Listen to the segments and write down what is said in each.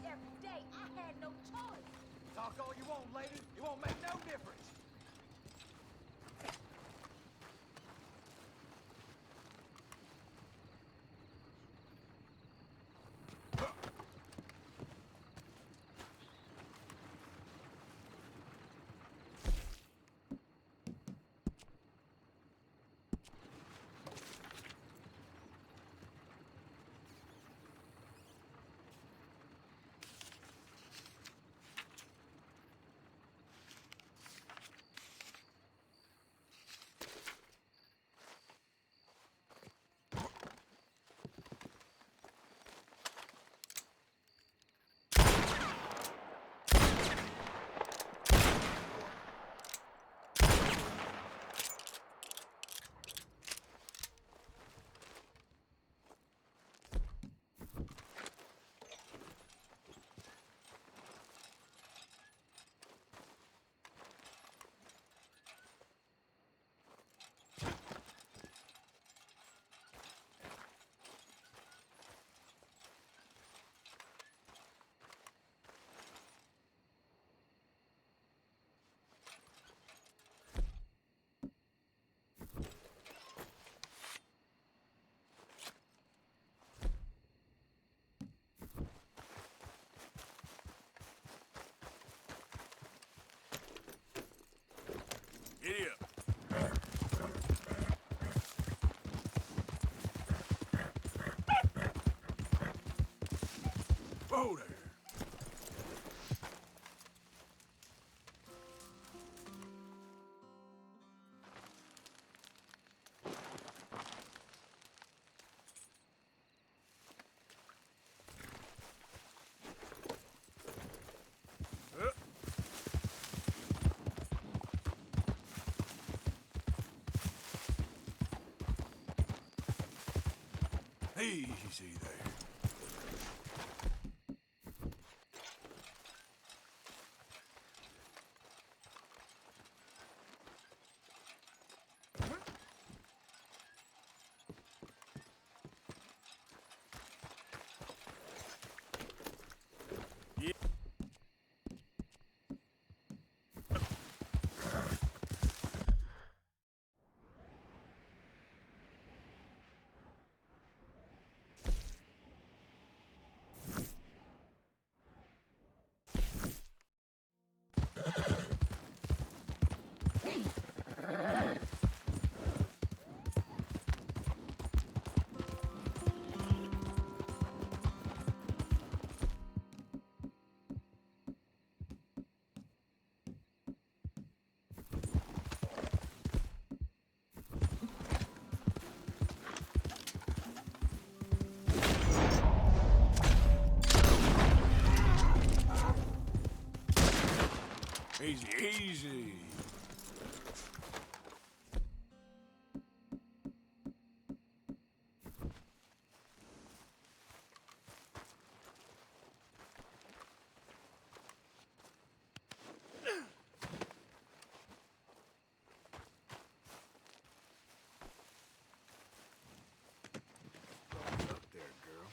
every day. I had no choice. Talk all you want, lady. It won't make no difference. Giddy up. Whoa there. Easy there. Easy, easy. Up there, girl.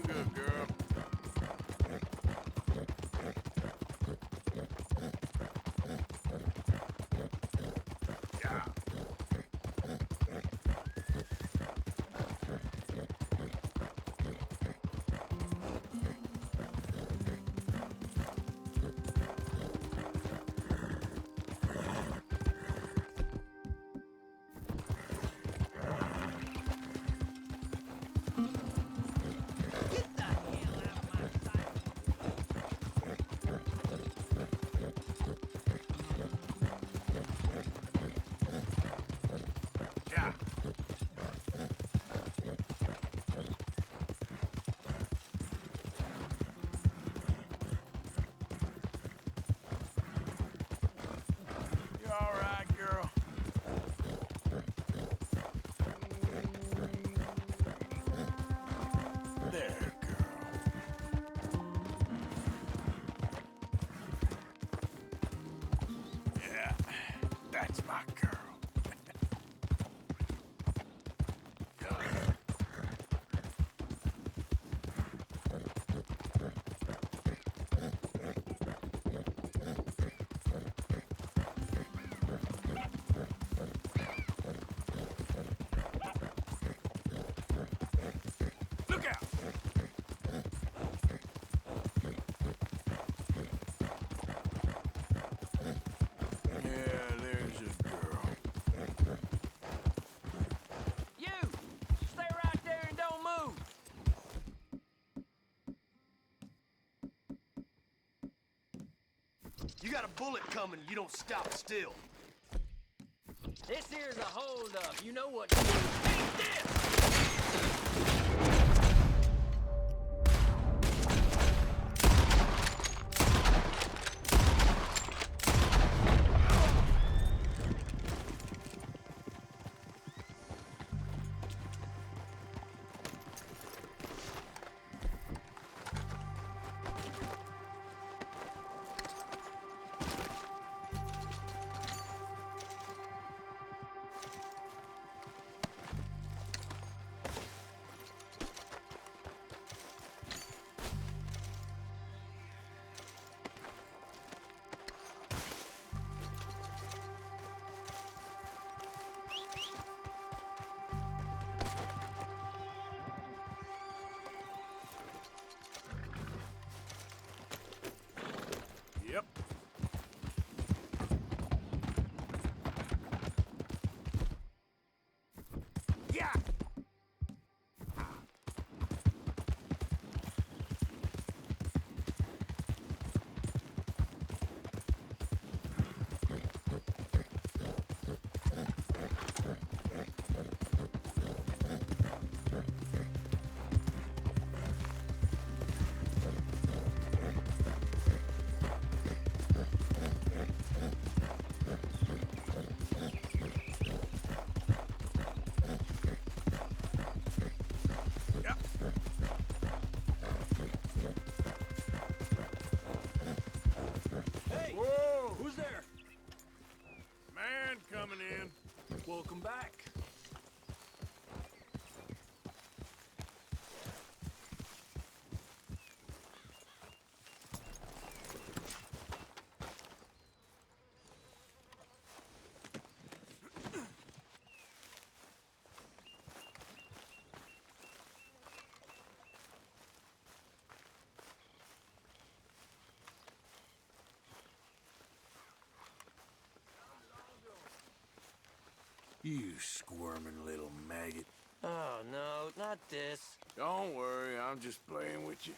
doing good, girl. Yeah. Yeah. You all right, girl? There, girl. Yeah, that's my girl. Look out! Yeah, there's a girl. You! Stay right there and don't move! You got a bullet coming, you don't stop still. This here's a hold-up. You know what to do. Take this! Yep. Yeah! Yep. Hey! Whoa! Who's there? Man coming in. Welcome back. You squirming little maggot. Oh, no, not this. Don't worry, I'm just playing with you.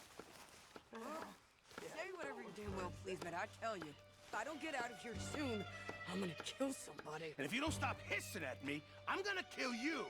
Say whatever you damn well please, but I tell you, if I don't get out of here soon, I'm gonna kill somebody. And if you don't stop hissing at me, I'm gonna kill you.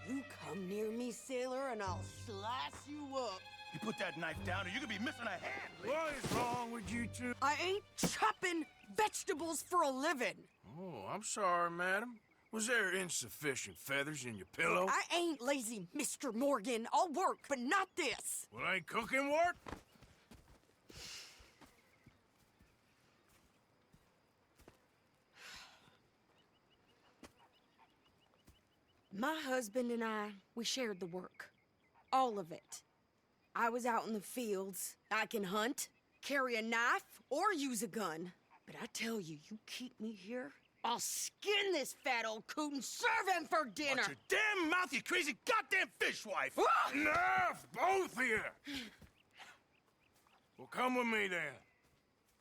You come near me, sailor, and I'll slice you up. You put that knife down or you're gonna be missing a hand, Lee. What is wrong with you two? I ain't chopping vegetables for a living. Oh, I'm sorry, madam. Was there insufficient feathers in your pillow? I ain't lazy, Mr. Morgan. I'll work, but not this. Well, ain't cooking work? My husband and I, we shared the work. All of it. I was out in the fields. I can hunt, carry a knife, or use a gun. But I tell you, you keep me here, I'll skin this fat old coot and serve him for dinner. Watch your damn mouth, you crazy goddamn fishwife! Enough, both of you! Well, come with me then.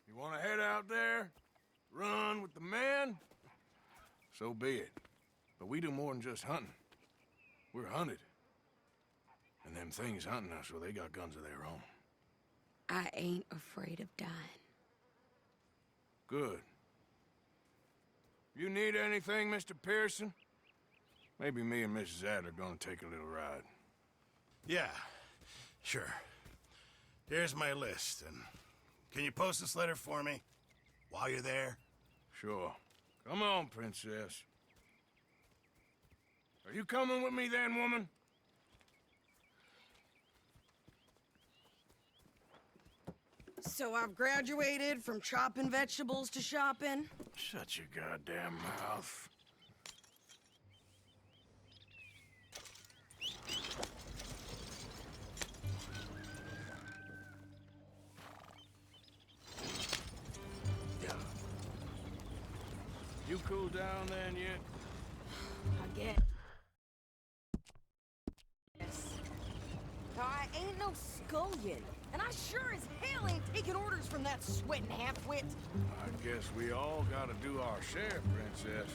You want to head out there, run with the men? So be it. But we do more than just hunting. We're hunted. And them things hunting us, well, they got guns of their own. I ain't afraid of dying. Good. You need anything, Mr. Pearson? Maybe me and Mrs. Adler gonna take a little ride. Yeah, sure. Here's my list, and can you post this letter for me while you're there? Sure. Come on, Princess. Are you coming with me then, woman? So I've graduated from chopping vegetables to shopping. Shut your goddamn mouth. You cool down then yet? I get. Yes. I ain't no scullion, and I sure as hell ain't taking orders from that sweating half-wit. I guess we all gotta do our share, Princess.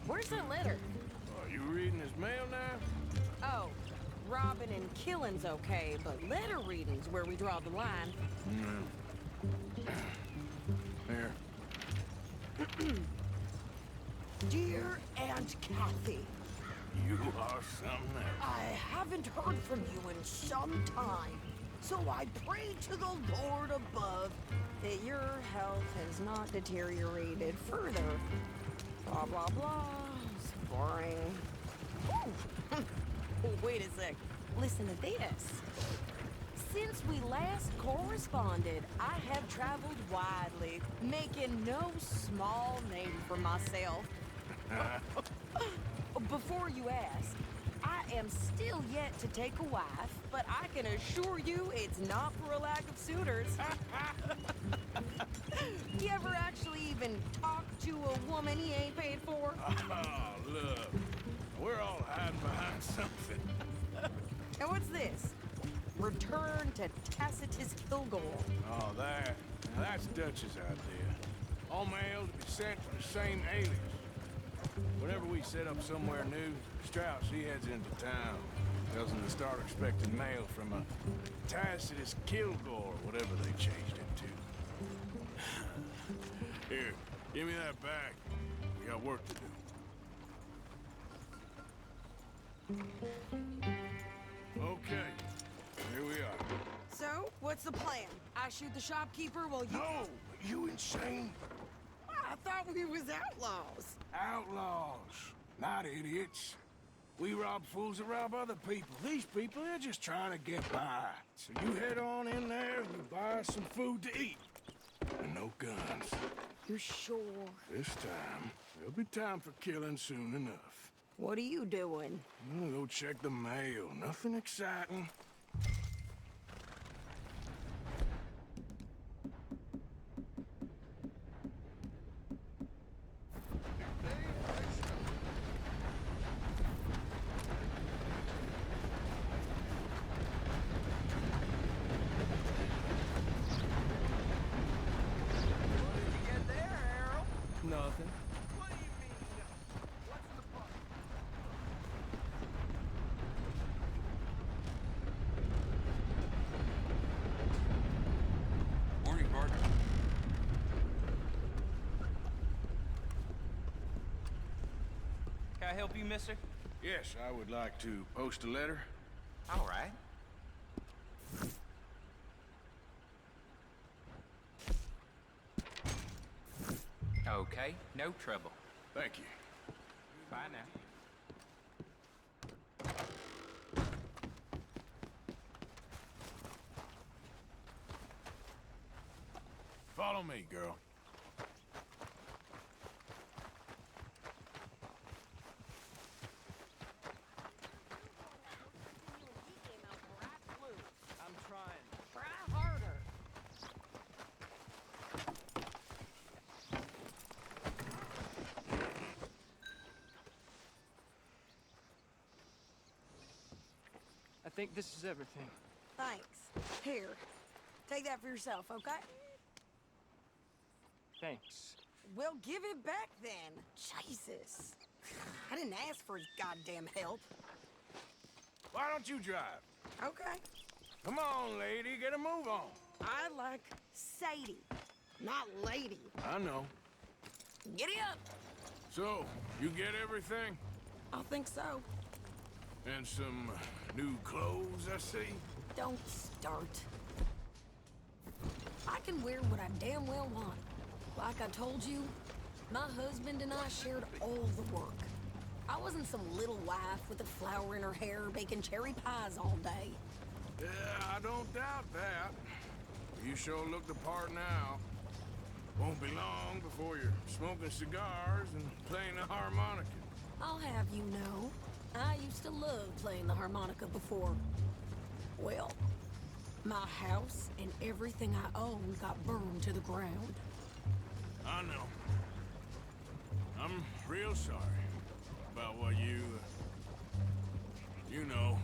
Where's that letter? Are you reading his mail now? Oh, robbing and killing's okay, but letter reading's where we draw the line. Here. Dear Aunt Kathy, You are something else. I haven't heard from you in some time, so I pray to the Lord above that your health has not deteriorated further. Blah, blah, blah. It's boring. Ooh. Wait a sec. Listen to this. Since we last corresponded, I have traveled widely, making no small name for myself. Before you ask, I am still yet to take a wife, but I can assure you it's not for a lack of suitors. You ever actually even talk to a woman he ain't paid for? Oh, look. We're all hiding behind something. And what's this? Return to Tacitus Kilgore. Oh, that's Dutch's idea. All mail to be sent from the same alias. Whenever we set up somewhere new, Strauss, he heads into town. Tells them to start expecting mail from a Tacitus Kilgore, whatever they changed him to. Here, give me that back. We got work to do. Okay, here we are. So, what's the plan? I shoot the shopkeeper while you... No, you insane? I thought we was outlaws. Outlaws, not idiots. We rob fools that rob other people. These people, they're just trying to get by. So you head on in there and you buy some food to eat. And no guns. You sure? This time, there'll be time for killing soon enough. What are you doing? I'm gonna go check the mail. Nothing exciting. Nothing. Morning, Bart. Can I help you, mister? Yes, I would like to post a letter. All right. Okay, no trouble. Thank you. Bye now. Follow me, girl. think this is everything. Thanks. Here, take that for yourself, okay? Thanks. Well, give it back then. Jesus. I didn't ask for his goddamn help. Why don't you drive? Okay. Come on, lady, get a move on. I like Sadie, not lady. I know. Giddy up. So, you get everything? I think so. And some new clothes, I see? Don't start. I can wear what I damn well want. Like I told you, my husband and I shared all the work. I wasn't some little wife with a flower in her hair baking cherry pies all day. Yeah, I don't doubt that. You sure look the part now. Won't be long before you're smoking cigars and playing the harmonica. I'll have you know, I used to love playing the harmonica before. Well, my house and everything I own got burned to the ground. I know. I'm real sorry about what you know.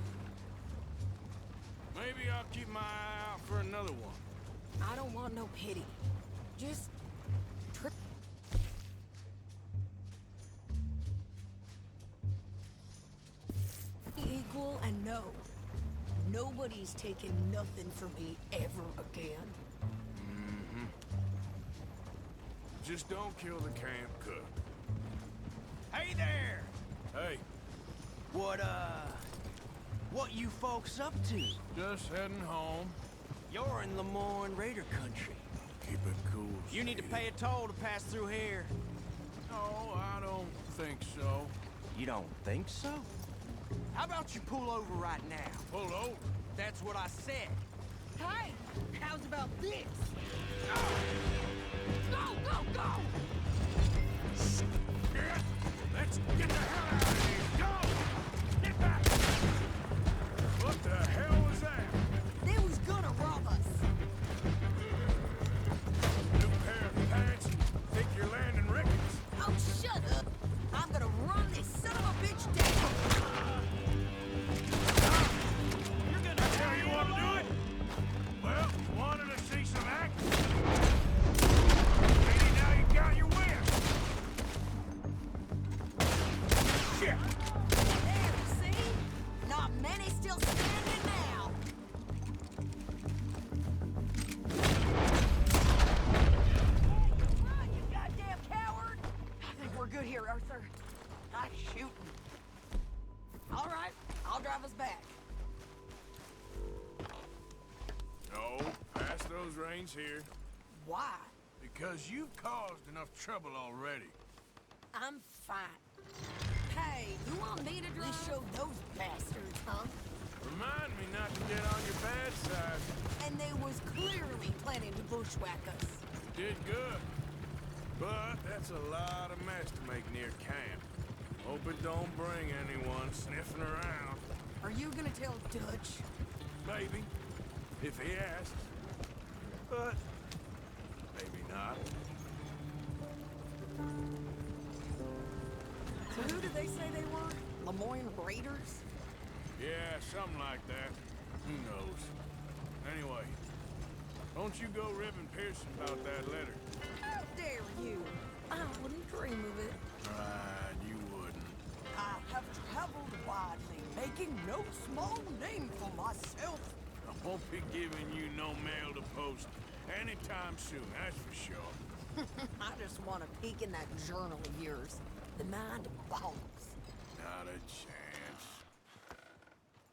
Maybe I'll keep my eye out for another one. I don't want no pity. Just equal and no. Nobody's taking nothing from me ever again. Just don't kill the camp cook. Hey there! Hey, What you folks up to? just heading home. You're in Lemoyne Raider country. Keep it cool. You need to Sadie. pay a toll to pass through here. No, I don't think so. You don't think so? How about you pull over right now? Pull over. That's what I said. Hey, how's about this? Go, go, go! Yeah, let's get the hell out of here. Go! Get back! What the hell was that? They was gonna rob us. New pair of pants? Think you're landing Ricketts? Oh, shut up. I'm gonna run this son of a bitch down. You're gonna tell you want to do it? Well, wanted to see some action? Maybe now you got your wind. Shit! There, see? Not many still standing now. Run, you goddamn coward! I think we're good here, Arthur. Nice shooting. All right, I'll drive us back. No, pass those reins here. Why? Because you've caused enough trouble already. I'm fine. Hey, you want me to drive? This showed those bastards, huh? Remind me not to get on your bad side. And they was clearly planning to bushwhack us. You did good. But that's a lot of mess to make near camp. Hope it don't bring anyone sniffing around. Are you gonna tell Dutch? Maybe, if he asks. But maybe not. So who did they say they were? Lemoyne Raiders? Yeah, something like that. Who knows? Anyway, don't you go ribbing Pearson about that letter. How dare you? I wouldn't dream of it. Right, you wouldn't. I have traveled widely, making no small name for myself. I won't be giving you no mail to post anytime soon, that's for sure. I just want to peek in that journal of yours. The mind of balls. Not a chance.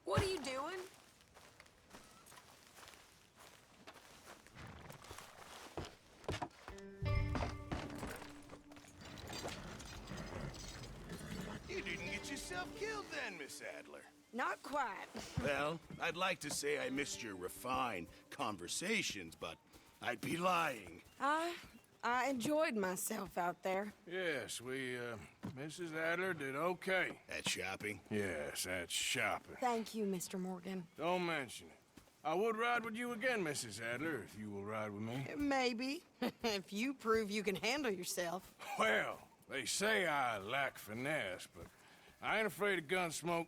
What are you doing? You didn't get yourself killed then, Miss Adler. Not quite. Well, I'd like to say I missed your refined conversations, but I'd be lying. I enjoyed myself out there. Yes, Mrs. Adler did okay. At shopping? Yes, that's shopping. Thank you, Mr. Morgan. Don't mention it. I would ride with you again, Mrs. Adler, if you will ride with me. Maybe. If you prove you can handle yourself. Well, they say I lack finesse, but I ain't afraid of gun smoke.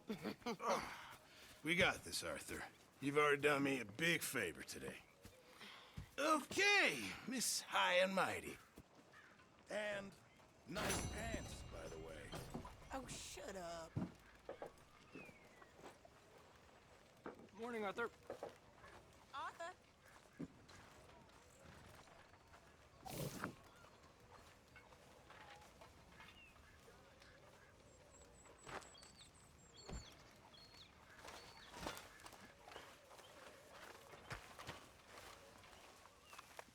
We got this, Arthur. You've already done me a big favor today. Okay, Miss High and Mighty. And nice pants, by the way. Oh, shut up. Morning, Arthur. Arthur.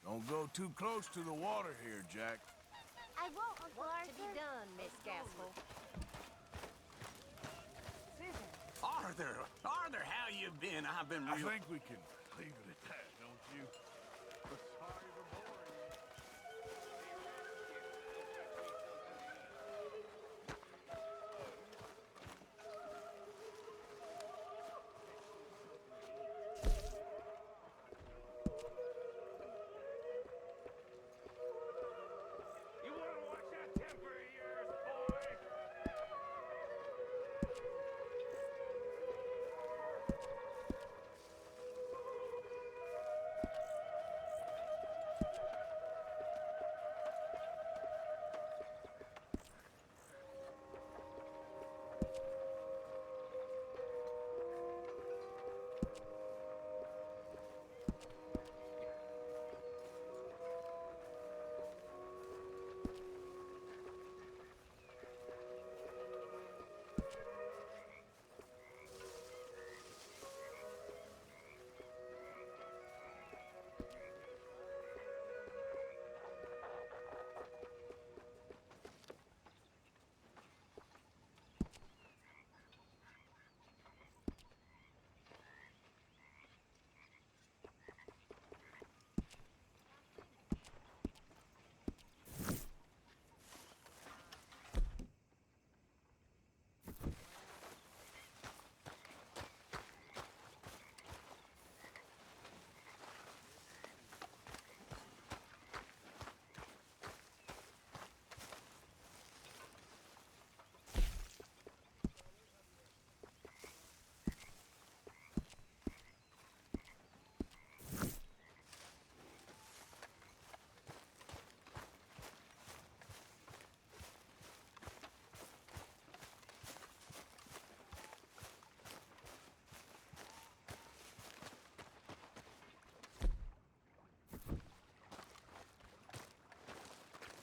Don't go too close to the water here, Jack. I won't, Uncle Arthur. To be done, Miss Gaskell. Arthur, how you been? I've been I real... think we can leave it at that, don't you? Sorry for boring you. You want to watch that temper of yours, boy?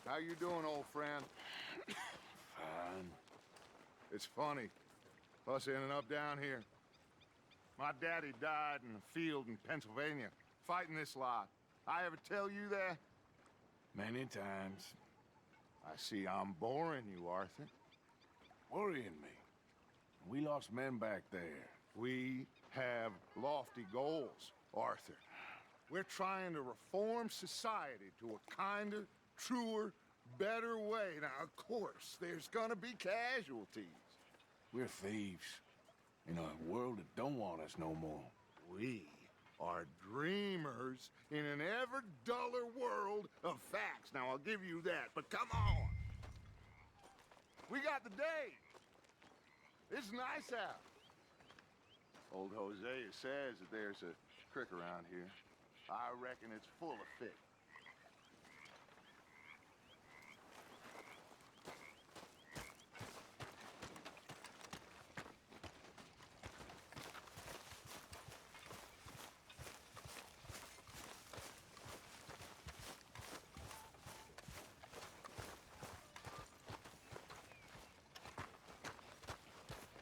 How you doing, old friend? Fine. It's funny, us ending up down here. My daddy died in a field in Pennsylvania, fighting this lot. I ever tell you that? Many times. I see I'm boring you, Arthur. Worrying me. We lost men back there. We have lofty goals, Arthur. We're trying to reform society to a kinder, truer, better way. Now, of course, there's gonna be casualties. We're thieves. In a world that don't want us no more. We are dreamers in an ever duller world of facts. Now, I'll give you that, but come on. We got the day. It's nice out. Old Hosea says that there's a creek around here. I reckon it's full of fish.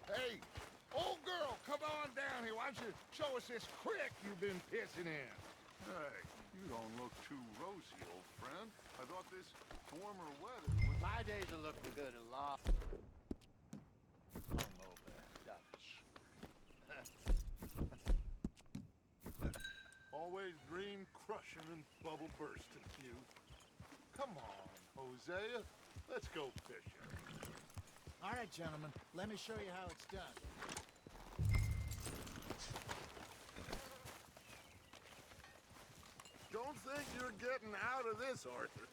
Hey, old girl, come on down here. Why don't you show us this creek you've been pissing in? Hey, you don't look too rosy, old friend. I thought this warmer weather would... My days are looking good a lot. Always dream crushing and bubble bursting, you. Come on, Hosea. Let's go fishing. All right, gentlemen, let me show you how it's done. Don't think you're getting out of this, Arthur.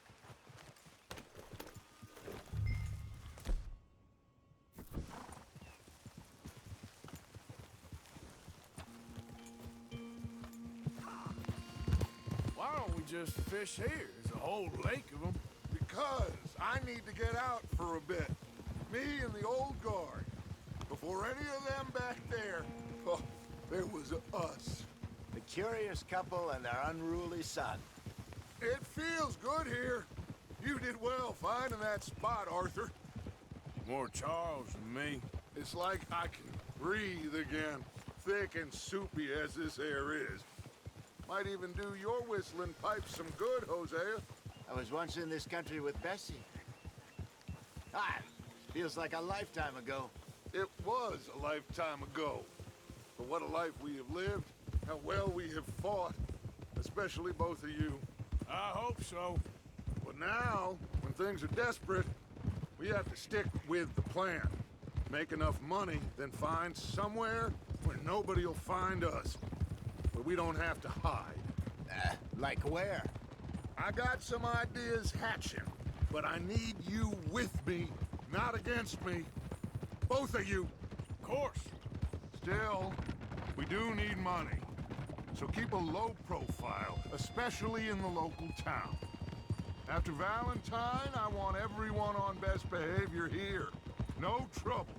just fish here? There's a whole lake of them. Because I need to get out for a bit. Me and the old guard. Before any of them back there, oh, there was us. The curious couple and their unruly son. It feels good here. You did well finding that spot, Arthur. More Charles than me. It's like I can breathe again, thick and soupy as this air is. Might even do your whistling pipes some good, Hosea. I was once in this country with Bessie. Ah, feels like a lifetime ago. It was a lifetime ago. But what a life we have lived, how well we have fought, especially both of you. I hope so. But now, when things are desperate, we have to stick with the plan. Make enough money, then find somewhere where nobody will find us. Where we don't have to hide. Like where? I got some ideas hatching, but I need you with me, not against me. Both of you. Of course. Still, we do need money. So keep a low profile, especially in the local town. After Valentine, I want everyone on best behavior here. No trouble.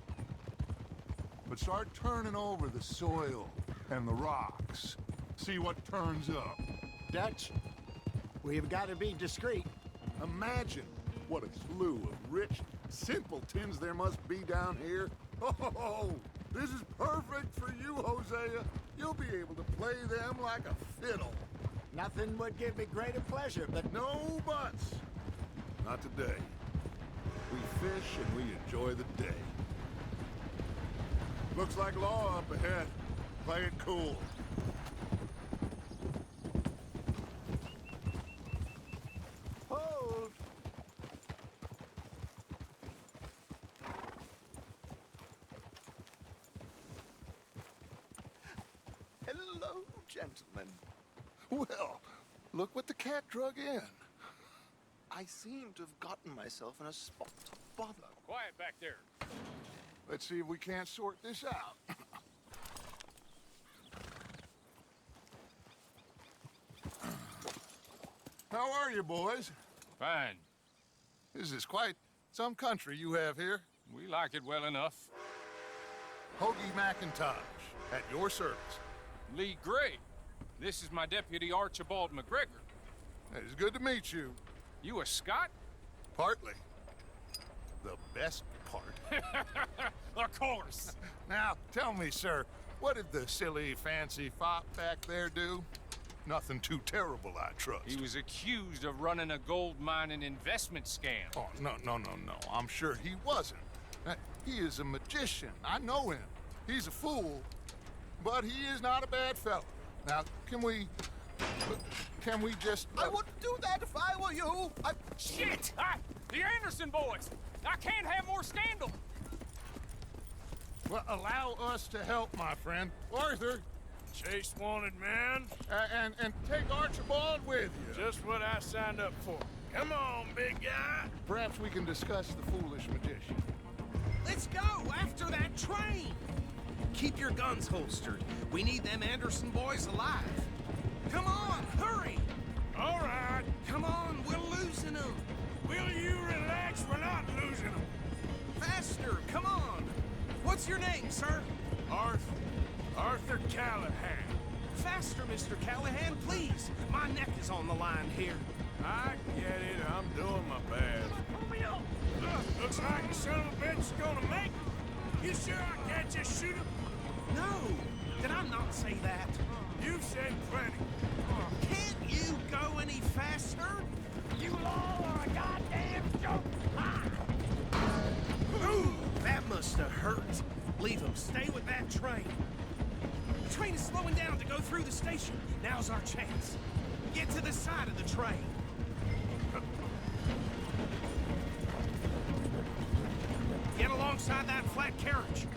But start turning over the soil and the rocks. See what turns up. Dutch, we've got to be discreet. Imagine what a slew of rich simpletons there must be down here. Oh, this is perfect for you, Hosea. You'll be able to play them like a fiddle. Nothing would give me greater pleasure, but No buts. Not today. We fish and we enjoy the day. Looks like law up ahead. Play it cool. hold. Hello, gentlemen. Well, look what the cat drug in. I seem to have gotten myself in a spot of bother. Quiet back there. Let's see if we can't sort this out. How are you, boys? Fine. This is quite some country you have here. We like it well enough. Hoagie McIntosh, at your service. Lee Gray. This is my deputy Archibald McGregor. It's good to meet you. You a Scot? Partly. The best part. Of course. Now, tell me, sir, what did the silly, fancy fop back there do? Nothing too terrible, I trust. He was accused of running a gold mining investment scam. Oh, no. I'm sure he wasn't. He is a magician. I know him. He's a fool, but he is not a bad fellow. Now, can we just... I wouldn't do that if I were you. Shit! The Anderson boys! I can't have more scandal! Well, allow us to help, my friend. Arthur, Chase wanted man. and take Archibald with you. Just what I signed up for. Come on, big guy. Perhaps we can discuss the foolish magician. Let's go after that train. Keep your guns holstered. We need them Anderson boys alive. Come on, hurry. All right. Come on, we're losing them. Will you relax? We're not losing them. Faster, come on. What's your name, sir? Arthur Callahan. Faster, Mr. Callahan, please. My neck is on the line here. I get it. I'm doing my best. Looks like the son of a bitch is gonna make it. You sure I can't just shoot him? No, did I not say that? You've said plenty. Can't you go any faster? You all are a goddamn joke. Ooh, that must have hurt. Leave him. Stay with that train. The train is slowing down to go through the station. Now's our chance. Get to the side of the train. Get alongside that flat carriage.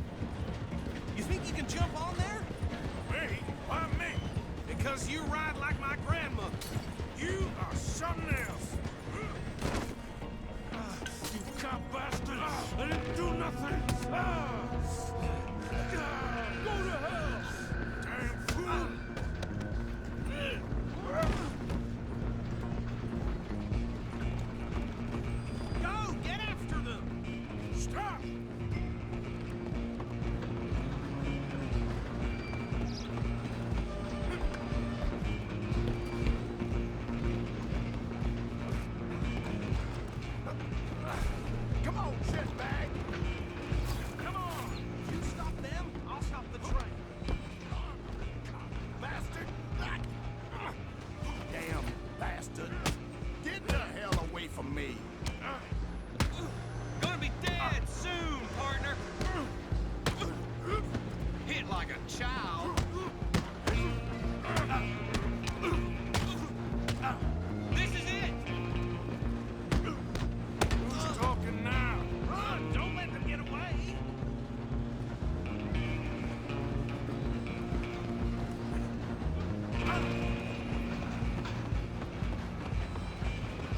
You think you can jump on there? Me? Why me? Because you ride like my grandmother. You are something else. You cop bastard! I didn't do nothing! Go to hell! Damn fool! me. Gonna be dead soon, partner. Hit like a child. This is it. Who's talking now? Run! Don't let them get away!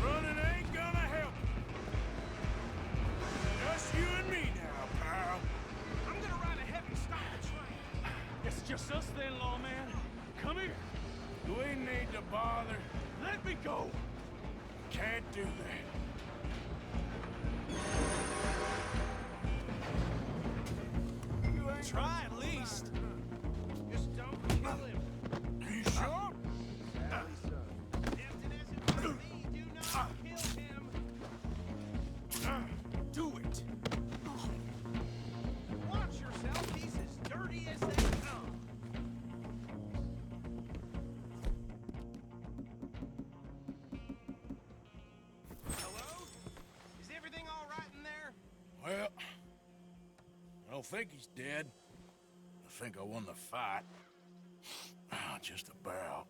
Running ain't gonna help. Just you and me now, pal. I'm gonna ride ahead and stop the train. It's just us then, lawman. Come here. Do we need to bother? Let me go. Can't do that. Try at least. Just don't kill him. You sure? Tempted as it may be, do not kill him. Do it. Watch yourself. He's as dirty as they come. Hello? Is everything all right in there? Well, I don't think he's dead. I think I won the fight. Just about.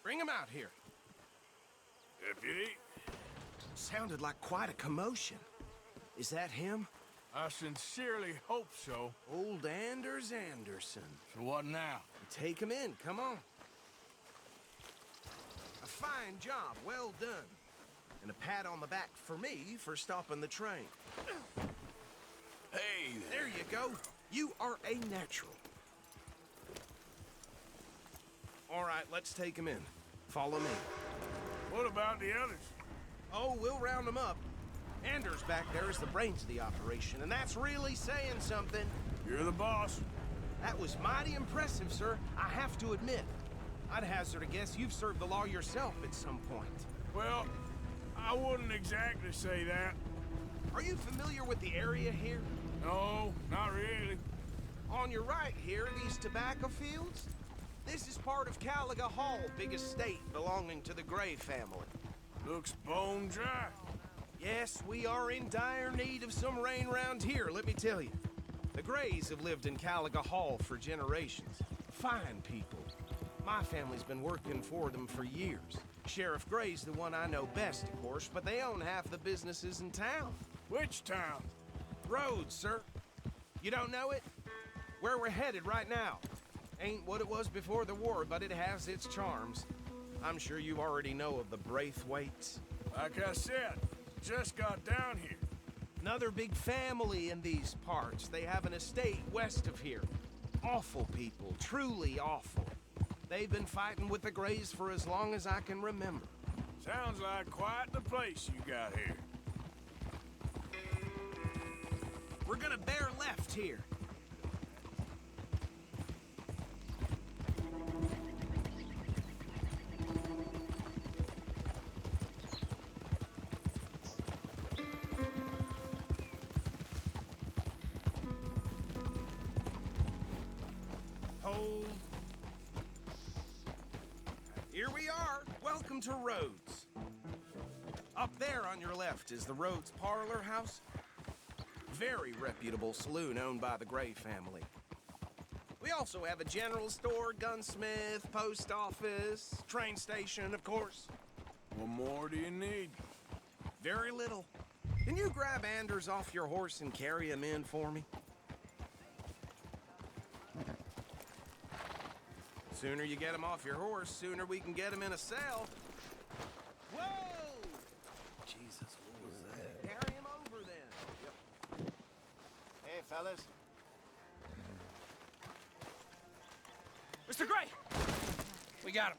Bring him out here. Deputy, Sounded like quite a commotion. Is that him? I sincerely hope so. Old Anders Anderson. So what now? Take him in, come on. A fine job, well done. And a pat on the back for me for stopping the train. Hey There you go. You are a natural. All right, let's take him in. Follow me. What about the others? Oh, we'll round them up. Anders back there is the brains of the operation, and that's really saying something. You're the boss. That was mighty impressive, sir. I have to admit. I'd hazard a guess you've served the law yourself at some point. Well, I wouldn't exactly say that. Are you familiar with the area here? No, not really. On your right here, these tobacco fields? This is part of Caliga Hall, big estate belonging to the Gray family. Looks bone dry. Yes, we are in dire need of some rain round here, let me tell you. The Grays have lived in Caliga Hall for generations. Fine people. My family's been working for them for years. Sheriff Gray's the one I know best, of course, but they own half the businesses in town. Which town? Rhodes, sir. You don't know it? Where we're headed right now. Ain't what it was before the war, but it has its charms. I'm sure you already know of the Braithwaites. Like I said, just got down here. Another big family in these parts. They have an estate west of here. Awful people, truly awful. They've been fighting with the Grays for as long as I can remember. Sounds like quite the place you got here. We're gonna bear left here. Hold. Here we are. Welcome to Rhodes. Up there on your left is the Rhodes Parlor House. Very reputable saloon owned by the Gray family. We also have a general store, gunsmith, post office, train station, of course. What more do you need? Very little. Can you grab Anders off your horse and carry him in for me? Sooner you get him off your horse, sooner we can get him in a cell. Whoa! Jesus, what was that? Carry him over then. Yep. Hey, fellas. Mr. Gray! We got him.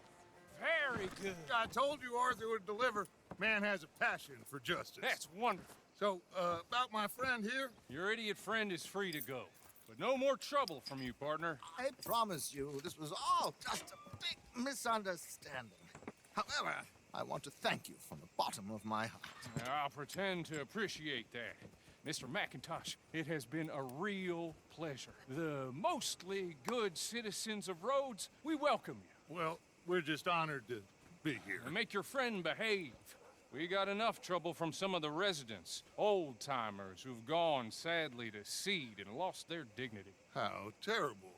Very good. I told you Arthur would deliver. Man has a passion for justice. That's wonderful. So, about my friend here? Your idiot friend is free to go. But no more trouble from you, partner. I promise you, this was all just a big misunderstanding. However, I want to thank you from the bottom of my heart. I'll pretend to appreciate that. Mr. McIntosh, it has been a real pleasure. The mostly good citizens of Rhodes, we welcome you. Well, we're just honored to be here. And make your friend behave. We got enough trouble from some of the residents, old-timers who've gone, sadly, to seed and lost their dignity. How terrible.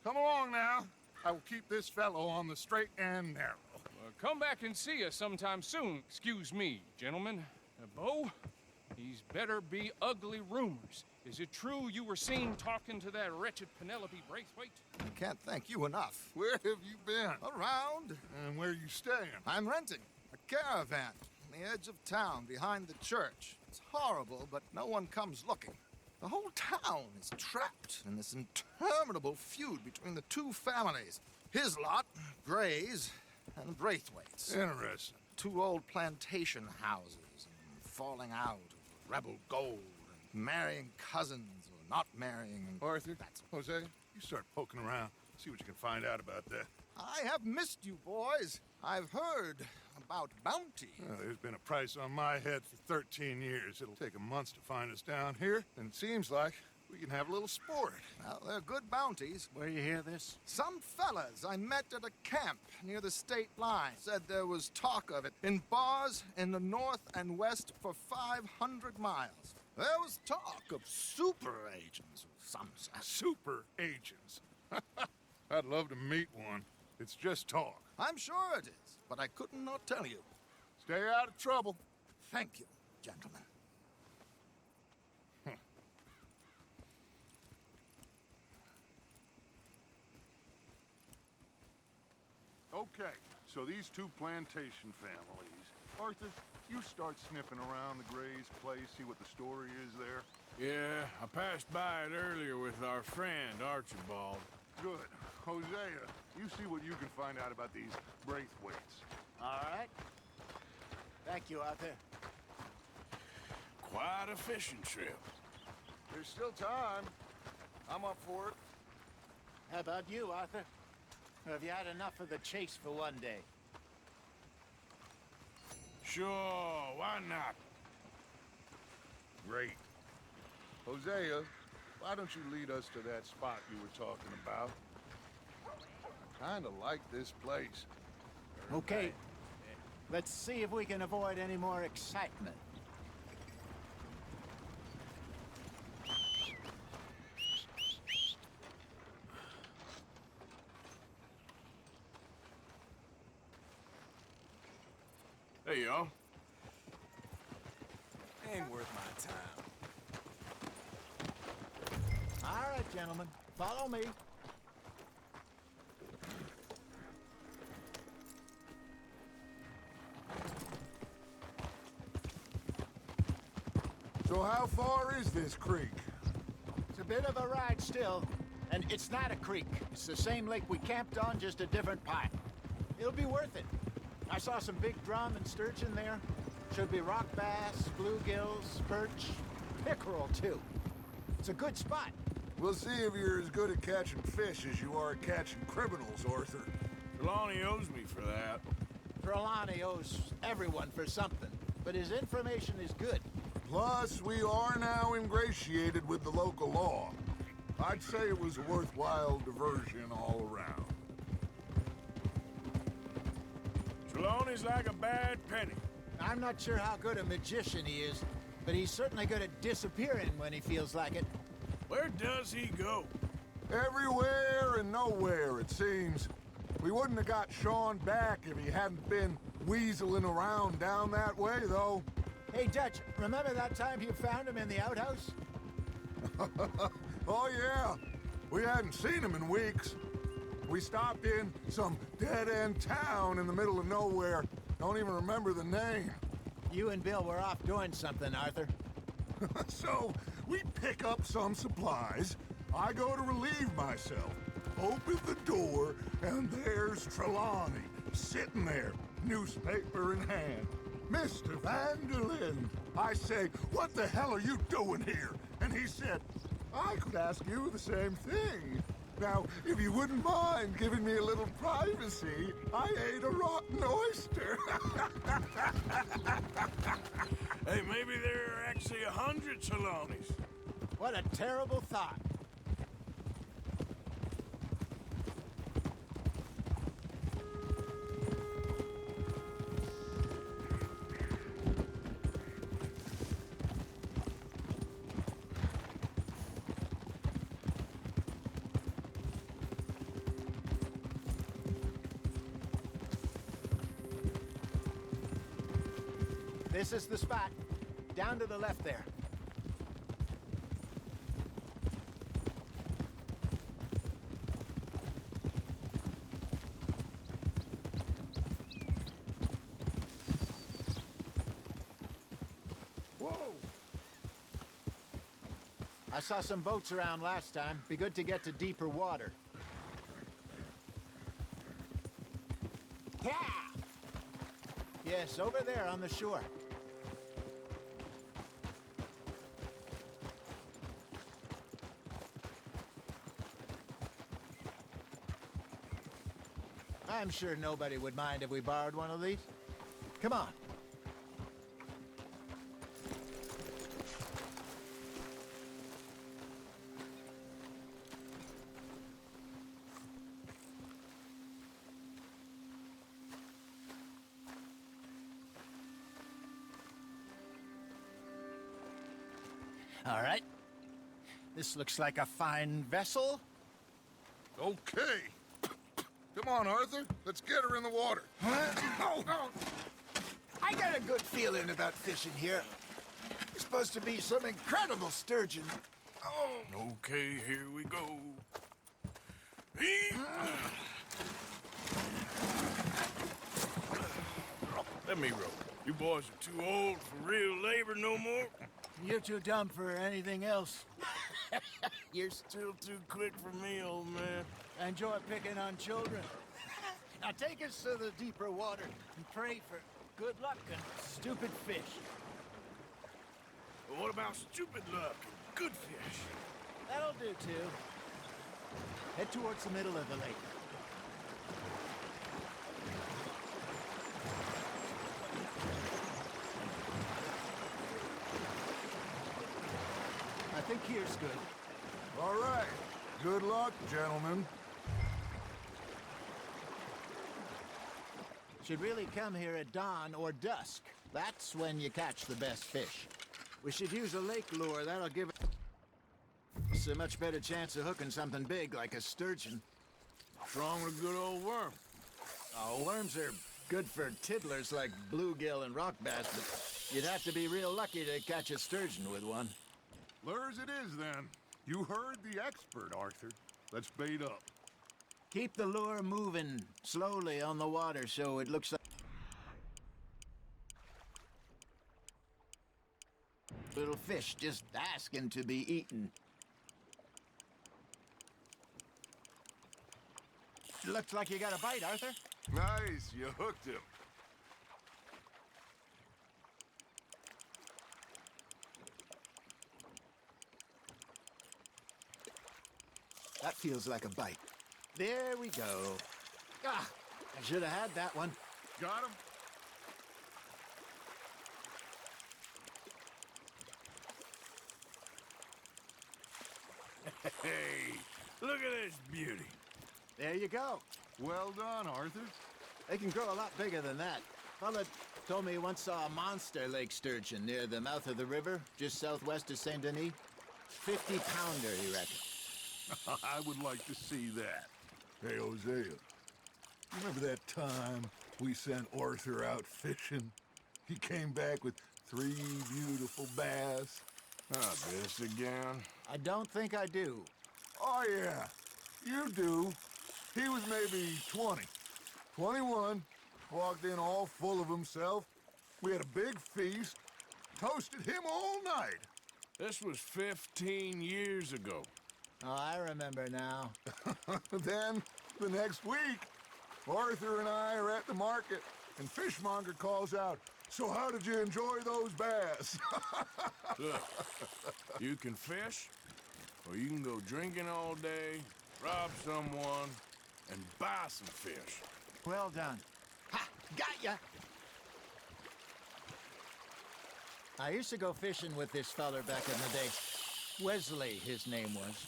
Come along now. I will keep this fellow on the straight and narrow. Come back and see us sometime soon. Excuse me, gentlemen. Bo, these better be ugly rumors. Is it true you were seen talking to that wretched Penelope Braithwaite? I can't thank you enough. Where have you been? Around. And where are you staying? I'm renting a caravan on the edge of town behind the church. It's horrible, but no one comes looking. The whole town is trapped in this interminable feud between the two families. His lot, Gray's, and Braithwaite's. Interesting. Two old plantation houses, and falling out of rebel gold, and marrying cousins or not marrying. And Arthur, Jose, you start poking around. See what you can find out about that. I have missed you, boys. I've heard about bounty. Well, there's been a price on my head for 13 years. It'll take a month to find us down here, and it seems like we can have a little sport. Well, they're good bounties. Where you hear this? Some fellas I met at a camp near the state line said there was talk of it in bars in the north and west for 500 miles. There was talk of super agents of some sort. Super agents. I'd love to meet one. It's just talk. I'm sure it is, but I couldn't not tell you. Stay out of trouble. Thank you, gentlemen. Okay, so these two plantation families. Arthur, you start sniffing around the Gray's place, see what the story is there. Yeah, I passed by it earlier with our friend, Archibald. Good. Hosea, you see what you can find out about these Braithwaites. All right. Thank you, Arthur. Quite a fishing trip. There's still time. I'm up for it. How about you, Arthur? Or have you had enough of the chase for one day? Sure, why not? Great. Hosea, why don't you lead us to that spot you were talking about? I kinda like this place. Okay. Let's see if we can avoid any more excitement. There you are. Ain't worth my time. All right, gentlemen. Follow me. So how far is this creek? It's a bit of a ride still. And it's not a creek. It's the same lake we camped on, just a different part. It'll be worth it. I saw some big drum and sturgeon there. Should be rock bass, bluegills, perch, pickerel, too. It's a good spot. We'll see if you're as good at catching fish as you are at catching criminals, Arthur. Trelawney owes me for that. Trelawney owes everyone for something, but his information is good. Plus, we are now ingratiated with the local law. I'd say it was a worthwhile diversion all around. Trelawney's like a bad penny. I'm not sure how good a magician he is, but he's certainly good at disappearing when he feels like it. Where does he go? Everywhere and nowhere, it seems. We wouldn't have got Sean back if he hadn't been weaseling around down that way, though. Hey, Dutch, remember that time you found him in the outhouse? Oh, yeah. We hadn't seen him in weeks. We stopped in some dead-end town in the middle of nowhere. Don't even remember the name. You and Bill were off doing something, Arthur. So, we pick up some supplies. I go to relieve myself. Open the door, and there's Trelawney, sitting there, newspaper in hand. Mr. Vanderlyn. I say, what the hell are you doing here? And he said, I could ask you the same thing. Now, if you wouldn't mind giving me a little privacy, I ate a rotten oyster. Hey, maybe there are actually 100 Trelawneys. What a terrible thought. This is the spot. Down to the left there. Whoa! I saw some boats around last time. Be good to get to deeper water. Yeah! Yes, over there on the shore. I'm sure nobody would mind if we borrowed one of these. Come on. All right. This looks like a fine vessel. Okay. Come on, Arthur. Let's get her in the water. Oh, I got a good feeling about fishing here. There's supposed to be some incredible sturgeon. Oh. Okay, here we go. Let me row. You boys are too old for real labor no more. You're too dumb for anything else. You're still too quick for me, old man. I enjoy picking on children. Now take us to the deeper water and pray for good luck and stupid fish. But what about stupid luck and good fish? That'll do, too. Head towards the middle of the lake. I think here's good. All right. Good luck, gentlemen. Should really come here at dawn or dusk. That's when you catch the best fish. We should use a lake lure. That'll give us a much better chance of hooking something big like a sturgeon. What's wrong with a good old worm? Oh, worms are good for tiddlers like bluegill and rock bass, but you'd have to be real lucky to catch a sturgeon with one. Lures it is, then. You heard the expert, Arthur. Let's bait up. Keep the lure moving slowly on the water so it looks like little fish just asking to be eaten. Looks like you got a bite, Arthur. Nice, you hooked him. That feels like a bite. There we go. Ah, I should have had that one. Got him? Hey, look at this beauty. There you go. Well done, Arthur. They can grow a lot bigger than that. Fella told me he once saw a monster lake sturgeon near the mouth of the river, just southwest of Saint Denis. 50-pounder, he reckoned. I would like to see that. Hey, Hosea, remember that time we sent Arthur out fishing? He came back with 3 beautiful bass. Ah, this again? I don't think I do. Oh, yeah, you do. He was maybe 20, 21, walked in all full of himself. We had a big feast, toasted him all night. This was 15 years ago. Oh, I remember now. Then, the next week, Arthur and I are at the market, and Fishmonger calls out, "So how did you enjoy those bass?" Look, you can fish, or you can go drinking all day, rob someone, and buy some fish. Well done. Ha! Got ya! I used to go fishing with this feller back in the day. Wesley, his name was.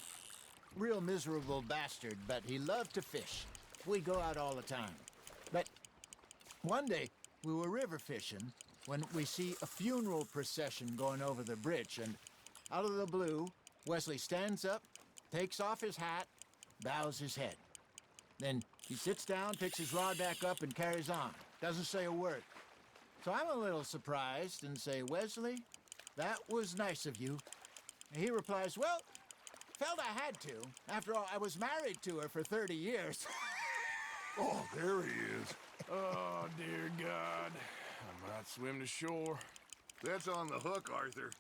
Real miserable bastard, but he loved to fish. We'd go out all the time. But one day, we were river fishing when we see a funeral procession going over the bridge, and out of the blue, Wesley stands up, takes off his hat, bows his head. Then he sits down, picks his rod back up, and carries on. Doesn't say a word. So I'm a little surprised and say, Wesley, that was nice of you. And he replies, well, felt I had to. After all, I was married to her for 30 years. Oh, there he is. Oh, dear God. I might swim to shore. That's on the hook, Arthur.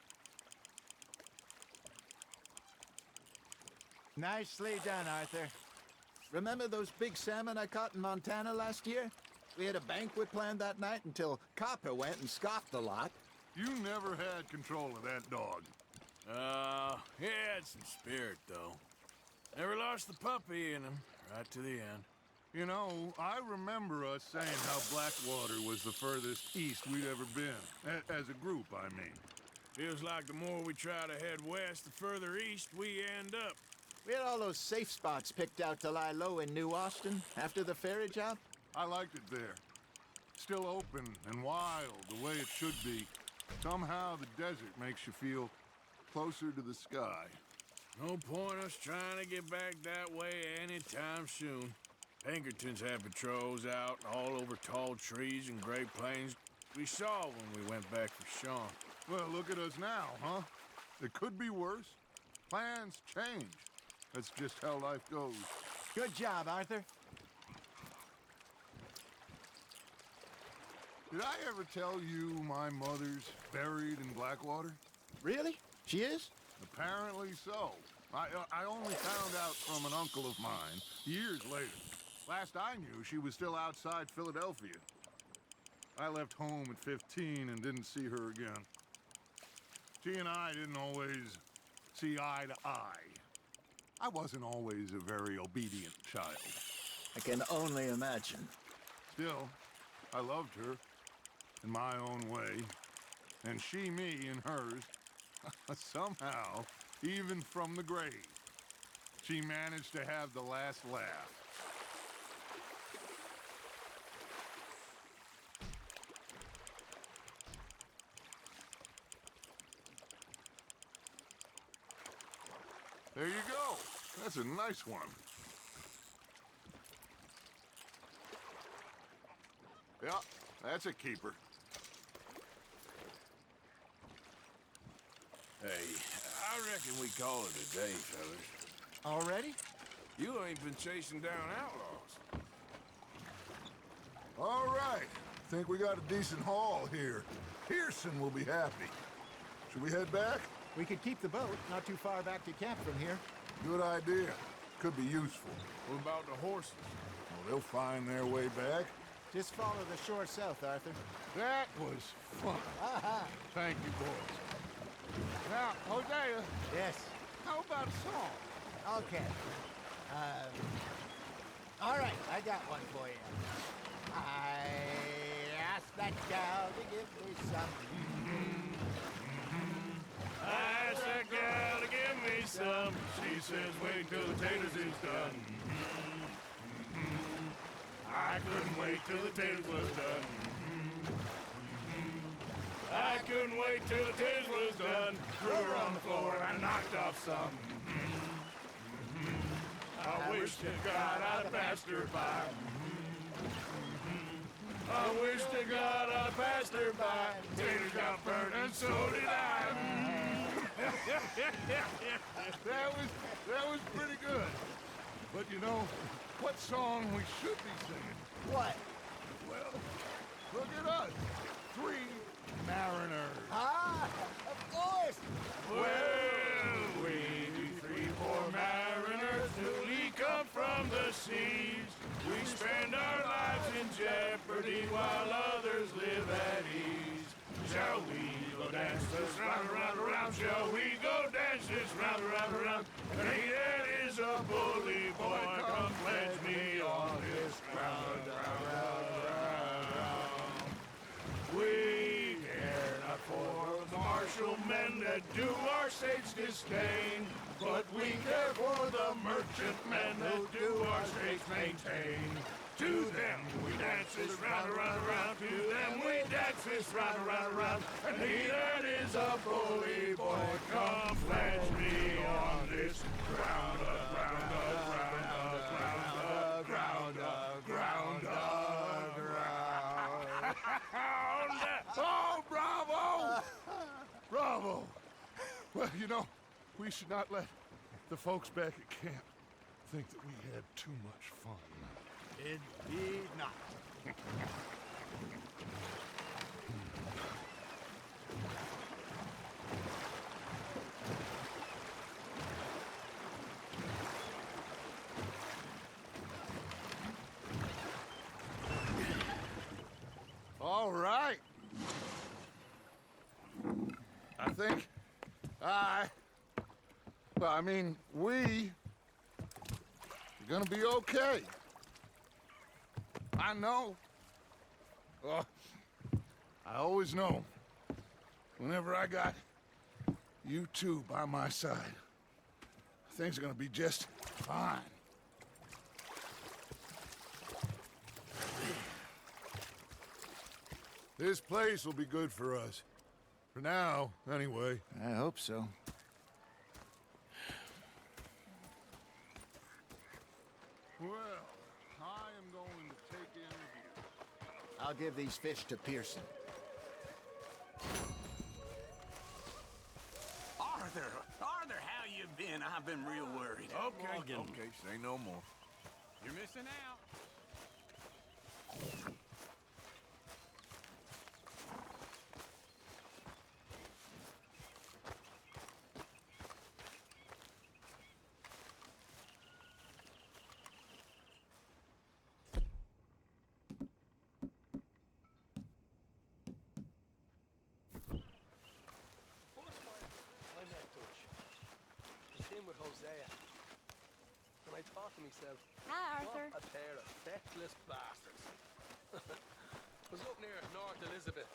Nicely done, Arthur. Remember those big salmon I caught in Montana last year? We had a banquet planned that night until Copper went and scoffed the lot. You never had control of that dog. He had some spirit, though. Never lost the puppy in him, right to the end. You know, I remember us saying how Blackwater was the furthest east we'd ever been. As a group, I mean. Feels like the more we try to head west, the further east we end up. We had all those safe spots picked out to lie low in New Austin after the ferry job. I liked it there. Still open and wild, the way it should be. Somehow the desert makes you feel closer to the sky. No point us trying to get back that way anytime soon. Pinkertons had patrols out all over tall trees and Great Plains. We saw when we went back for Sean. Well, look at us now, huh? It could be worse. Plans change. That's just how life goes. Good job, Arthur. Did I ever tell you my mother's buried in Blackwater? Really? She is? Apparently so. I only found out from an uncle of mine years later. Last I knew, she was still outside Philadelphia. I left home at 15 and didn't see her again. She and I didn't always see eye to eye. I wasn't always a very obedient child. I can only imagine. Still, I loved her in my own way, and she me in hers. Somehow, even from the grave, she managed to have the last laugh. There you go. That's a nice one. Yeah, that's a keeper. Hey, I reckon we call it a day, fellas. Already? You ain't been chasing down outlaws. All right. Think we got a decent haul here. Pearson will be happy. Should we head back? We could keep the boat not too far back to camp from here. Good idea. Could be useful. What about the horses? Well, they'll find their way back. Just follow the shore south, Arthur. That was fun. Thank you, boys. Now, Hosea. Yes. How about a song? Okay. All right, I got one for you. I asked that gal to give me some. I asked that gal to give me some. She says, wait till the taters is done. I couldn't wait till the taters was done. I couldn't wait till the taters was done. Threw her on the floor and I knocked off some. I wish to God I'd passed her by. I wish to God I'd passed her by. Taters got burned and so did I. That was pretty good. But you know, what song we should be singing? What? Well, look at us. 3 mariners. Ah, of course. Well, we 3 poor mariners newly come from the seas. We spend our lives in jeopardy while others live at ease. Shall we go dance this round, around, around? Shall we go dance this round, around, around? Hey, that is a bully boy. that do our state's disdain, but we care for the merchantmen that do our state's maintain. To them we dance this round, around, around. To them we dance this round, around, around. And he that is a bully boy, come pledge me on this ground, ground, ground, ground, ground, ground, ground. Oh, bravo! Bravo! Well, you know, we should not let the folks back at camp think that we had too much fun. Indeed not. All right. I think we are gonna be okay. I know. I always know. Whenever I got you two by my side, things are gonna be just fine. This place will be good for us. For now, anyway. I hope so. Well, I am going to take in review. I'll give these fish to Pearson. Arthur, how you been? I've been real worried. Okay, okay, say no more. You're missing out. With Hosea. And I thought to myself, Hi, Arthur. what a pair of feckless bastards. I was up near North Elizabeth,